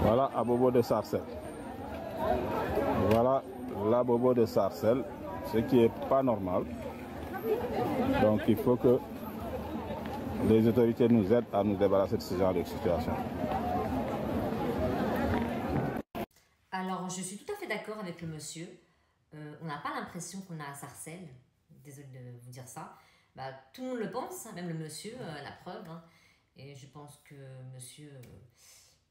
Voilà à Bobo de Sarcelles. Voilà la Bobo de Sarcelles, ce qui est pas normal. Donc il faut que les autorités nous aident à nous débarrasser de ce genre de situation. Alors, je suis tout à fait d'accord avec le monsieur. On n'a pas l'impression qu'on a à Sarcelles. Désolée de vous dire ça. Bah, tout le monde le pense, hein, même le monsieur, la preuve. Hein. Et je pense que monsieur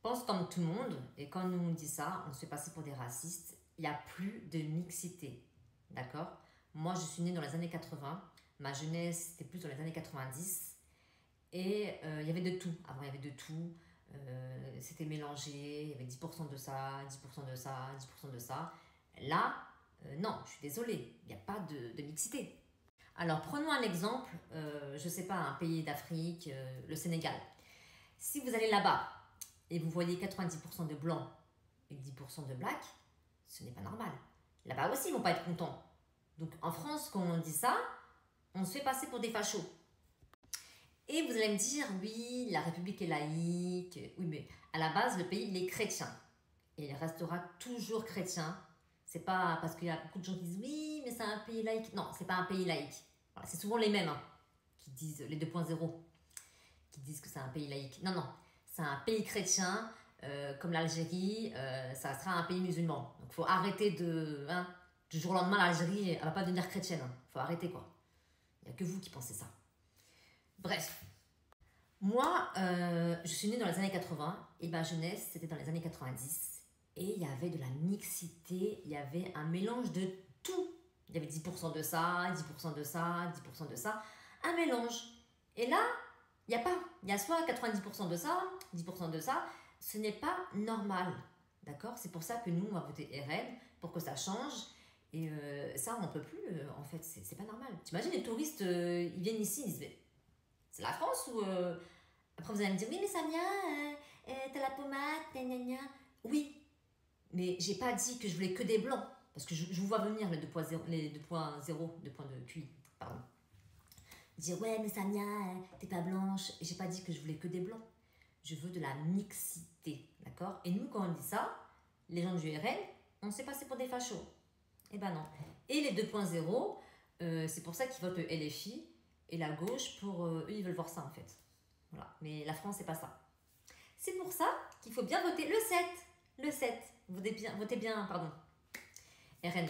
pense comme tout le monde. Et quand nous on dit ça, on se fait passer pour des racistes. Il n'y a plus de mixité. D'accord? Moi, je suis née dans les années 80. Ma jeunesse, c'était plus dans les années 90. Et il y avait de tout. Avant, il y avait de tout. C'était mélangé. Il y avait 10% de ça, 10% de ça, 10% de ça. Là, non, je suis désolée. Il n'y a pas de mixité. Alors, prenons un exemple. Je ne sais pas, un pays d'Afrique, le Sénégal. Si vous allez là-bas et vous voyez 90% de blancs et 10% de blacks, ce n'est pas normal. Là-bas aussi, ils ne vont pas être contents. Donc, en France, quand on dit ça, on se fait passer pour des fachos. Et vous allez me dire, oui, la République est laïque. Oui, mais à la base, le pays, il est chrétien. Et il restera toujours chrétien. C'est pas parce qu'il y a beaucoup de gens qui disent, oui, mais c'est un pays laïque. Non, c'est pas un pays laïque. Voilà, c'est souvent les mêmes hein, qui disent, les 2.0, qui disent que c'est un pays laïque. Non, non, c'est un pays chrétien, comme l'Algérie, ça sera un pays musulman. Donc, il faut arrêter de... Hein, du jour au lendemain, l'Algérie, elle va pas devenir chrétienne. Il faut arrêter, quoi. Il n'y a que vous qui pensez ça. Bref, moi, je suis née dans les années 80 et ma jeunesse, c'était dans les années 90. Et il y avait de la mixité, il y avait un mélange de tout. Il y avait 10% de ça, 10% de ça, 10% de ça. Un mélange. Et là, il n'y a pas. Il y a soit 90% de ça, 10% de ça. Ce n'est pas normal. D'accord? C'est pour ça que nous, on va voter RN, pour que ça change. Et ça, on ne peut plus, en fait. C'est pas normal. T'imagines, les touristes, ils viennent ici, ils disent... C'est la France ou... Après, vous allez me dire, oui, mais Samia, t'as la pommade, gna gna. Oui, mais j'ai pas dit que je voulais que des blancs. Parce que je vous vois venir, les 2.0, les 2.0, 2 points de QI, pardon. Dire, ouais, mais Samia, t'es pas blanche. Et j'ai pas dit que je voulais que des blancs. Je veux de la mixité, d'accord? Et nous, quand on dit ça, les gens du RN, on s'est passé pour des fachos. Eh ben non. Et les 2.0, c'est pour ça qu'ils votent le LFI et la gauche, pour eux, ils veulent voir ça en fait. Voilà. Mais la France, c'est pas ça. C'est pour ça qu'il faut bien voter le 7. Le 7. Votez bien, pardon. RN.